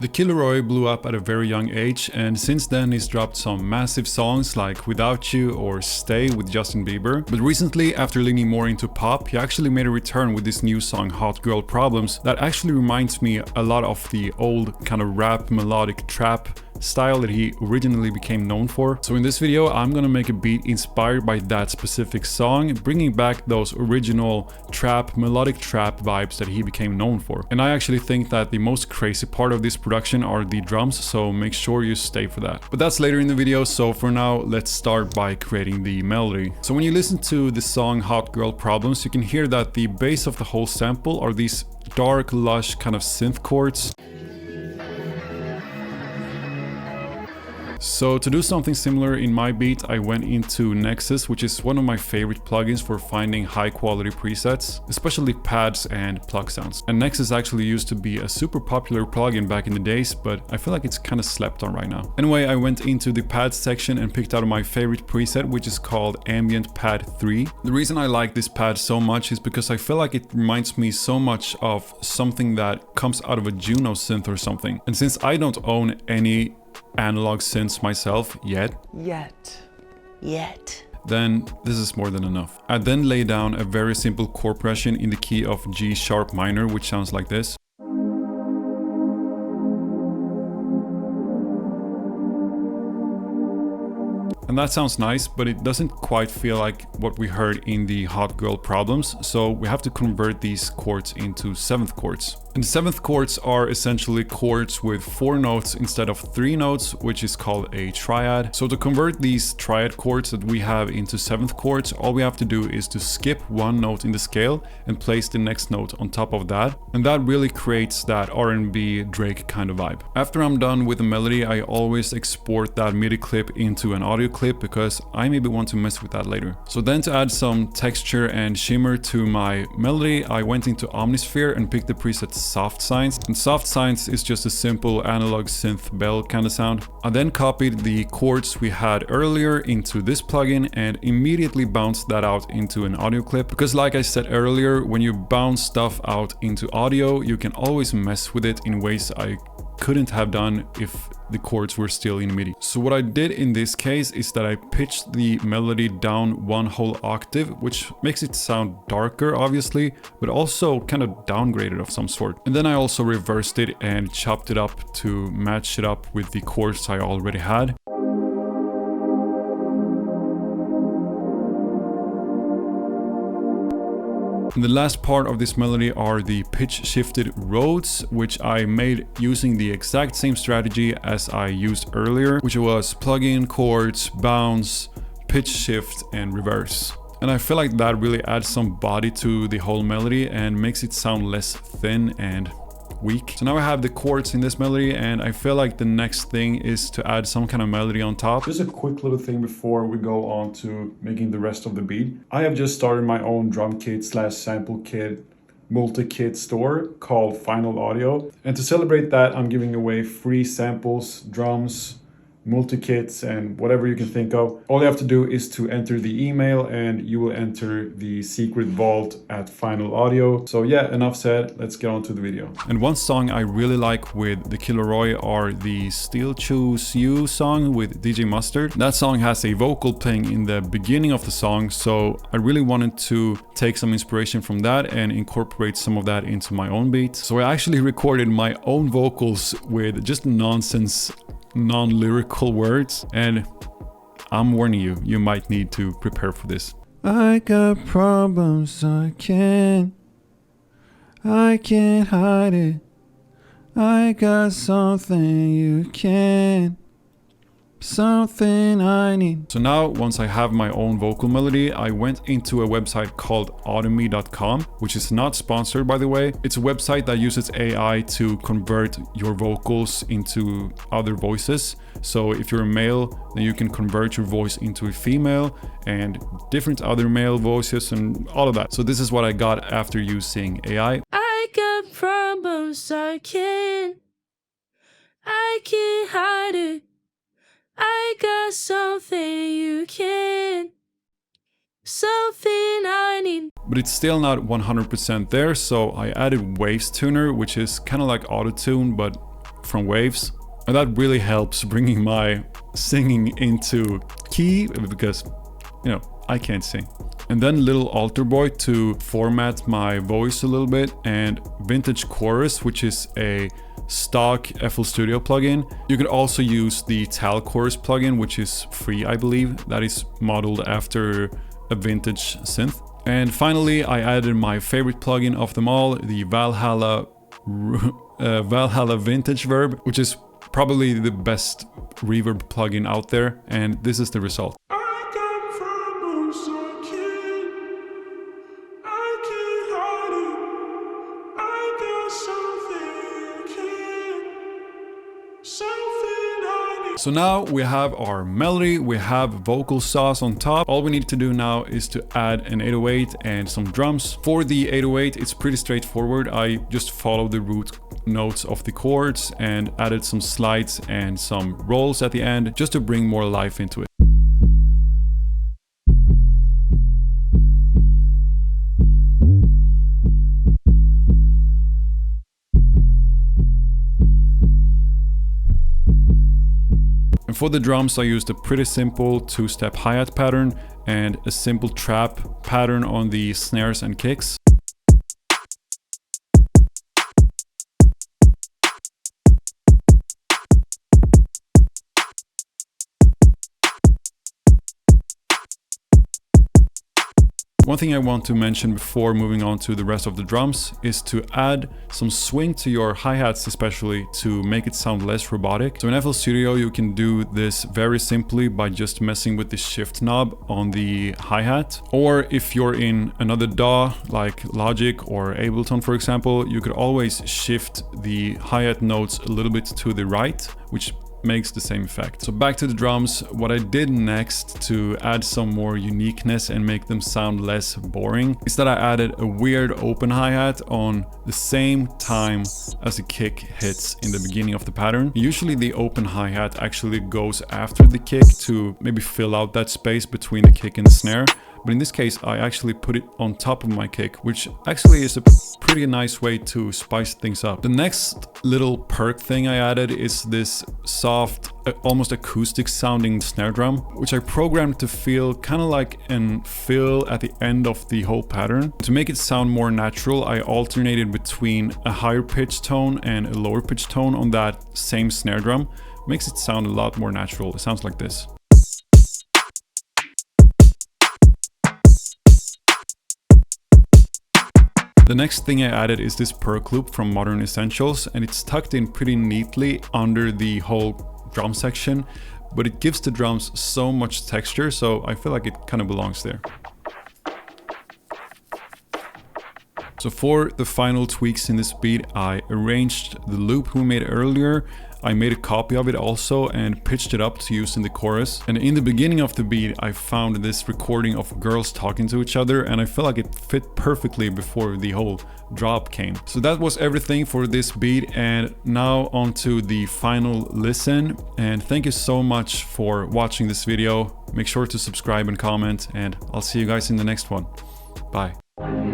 The Kid LAROI blew up at a very young age, and since then he's dropped some massive songs like Without You or Stay with Justin Bieber. But recently, after leaning more into pop, he actually made a return with this new song Hot Girl Problems that actually reminds me a lot of the old kind of rap, melodic trap style that he originally became known for. So in this video, I'm gonna make a beat inspired by that specific song, bringing back those original trap, melodic trap vibes that he became known for. And I actually think that the most crazy part of this production are the drums, so make sure you stay for that. But that's later in the video, so for now, let's start by creating the melody. So when you listen to the song Hot Girl Problems, you can hear that the base of the whole sample are these dark, lush kind of synth chords. So to do something similar in my beat, I went into Nexus, which is one of my favorite plugins for finding high quality presets, especially pads and plug sounds. And Nexus actually used to be a super popular plugin back in the days, but I feel like it's kind of slept on right now. Anyway, I went into the pads section and picked out my favorite preset, which is called Ambient Pad 3. The reason I like this pad so much is because I feel like it reminds me so much of something that comes out of a Juno synth or something. And since I don't own any analog synths myself yet, then this is more than enough. I then lay down a very simple chord progression in the key of G sharp minor, which sounds like this. And that sounds nice, but it doesn't quite feel like what we heard in the Hot Girl Problems, so we have to convert these chords into seventh chords. And the seventh chords are essentially chords with 4 notes instead of 3 notes, which is called a triad. So to convert these triad chords that we have into seventh chords, all we have to do is to skip 1 note in the scale and place the next note on top of that. And that really creates that R&B Drake kind of vibe. After I'm done with the melody, I always export that MIDI clip into an audio clip because I maybe want to mess with that later. So then to add some texture and shimmer to my melody, I went into Omnisphere and picked the preset Soft Signs. And Soft Signs is just a simple analog synth bell kind of sound. I then copied the chords we had earlier into this plugin and immediately bounced that out into an audio clip. Because like I said earlier, when you bounce stuff out into audio, you can always mess with it in ways I couldn't have done if the chords were still in MIDI. So what I did in this case is that I pitched the melody down 1 whole octave, which makes it sound darker obviously, but also kind of downgraded of some sort. And then I also reversed it and chopped it up to match it up with the chords I already had. And the last part of this melody are the pitch shifted Rhodes, which I made using the exact same strategy as I used earlier, which was plug in chords, bounce, pitch shift, and reverse. And I feel like that really adds some body to the whole melody and makes it sound less thin and weak. So now I have the chords in this melody, and I feel like the next thing is to add some kind of melody on top. Just a quick little thing before we go on to making the rest of the beat. I have just started my own drum kit / sample kit multi-kit store called Final Audio. And to celebrate that, I'm giving away free samples, drums, multi-kits, and whatever you can think of. All you have to do is to enter the email and you will enter the secret vault at Final Audio. So yeah, enough said, let's get on to the video. And one song I really like with the Kid LAROI are the Still Choose You song with DJ Mustard. That song has a vocal playing in the beginning of the song, so I really wanted to take some inspiration from that and incorporate some of that into my own beat. So I actually recorded my own vocals with just nonsense, non-lyrical words, and I'm warning you, you might need to prepare for this. I got problems, I can't hide it. I got something you can't, something I need. So now, once I have my own vocal melody, I went into a website called Automy.com, which is not sponsored by the way. It's a website that uses AI to convert your vocals into other voices. So if you're a male, then you can convert your voice into a female and different other male voices and all of that. So this is what I got after using AI. I got problems, I can't hide it. I got something you can't, something I need. But it's still not 100% there, so I added Waves Tuner, which is kind of like Auto-Tune, but from waves. And that really helps bringing my singing into key because, you know, I can't sing. And then little altar boy to format my voice a little bit, and vintage chorus, which is a stock FL Studio plugin. You could also use the Tal chorus plugin, which is free, I believe. That is modeled after a vintage synth. And finally, I added my favorite plugin of them all, the Valhalla Vintage Verb, which is probably the best reverb plugin out there, and this is the result. So now we have our melody, we have vocal saws on top. All we need to do now is to add an 808 and some drums. For the 808, it's pretty straightforward. I just followed the root notes of the chords and added some slides and some rolls at the end just to bring more life into it. And for the drums, I used a pretty simple two-step hi-hat pattern and a simple trap pattern on the snares and kicks. One thing I want to mention before moving on to the rest of the drums is to add some swing to your hi-hats, especially to make it sound less robotic. So in FL Studio you can do this very simply by just messing with the shift knob on the hi-hat. Or if you're in another DAW like Logic or Ableton for example, you could always shift the hi-hat notes a little bit to the right, which makes the same effect. So back to the drums, what I did next to add some more uniqueness and make them sound less boring is that I added a weird open hi-hat on the same time as the kick hits in the beginning of the pattern. Usually the open hi-hat actually goes after the kick to maybe fill out that space between the kick and the snare. But in this case, I actually put it on top of my kick, which actually is a pretty nice way to spice things up. The next little perk thing I added is this soft, almost acoustic sounding snare drum, which I programmed to feel kind of like an fill at the end of the whole pattern. To make it sound more natural, I alternated between a higher pitch tone and a lower pitch tone on that same snare drum. Makes it sound a lot more natural. It sounds like this. The next thing I added is this perk loop from Modern Essentials, and it's tucked in pretty neatly under the whole drum section, but it gives the drums so much texture, so I feel like it kind of belongs there. So for the final tweaks in this beat, I arranged the loop we made earlier. I made a copy of it also and pitched it up to use in the chorus. And in the beginning of the beat, I found this recording of girls talking to each other, and I felt like it fit perfectly before the whole drop came. So that was everything for this beat, and now on to the final listen. And thank you so much for watching this video. Make sure to subscribe and comment, and I'll see you guys in the next one. Bye.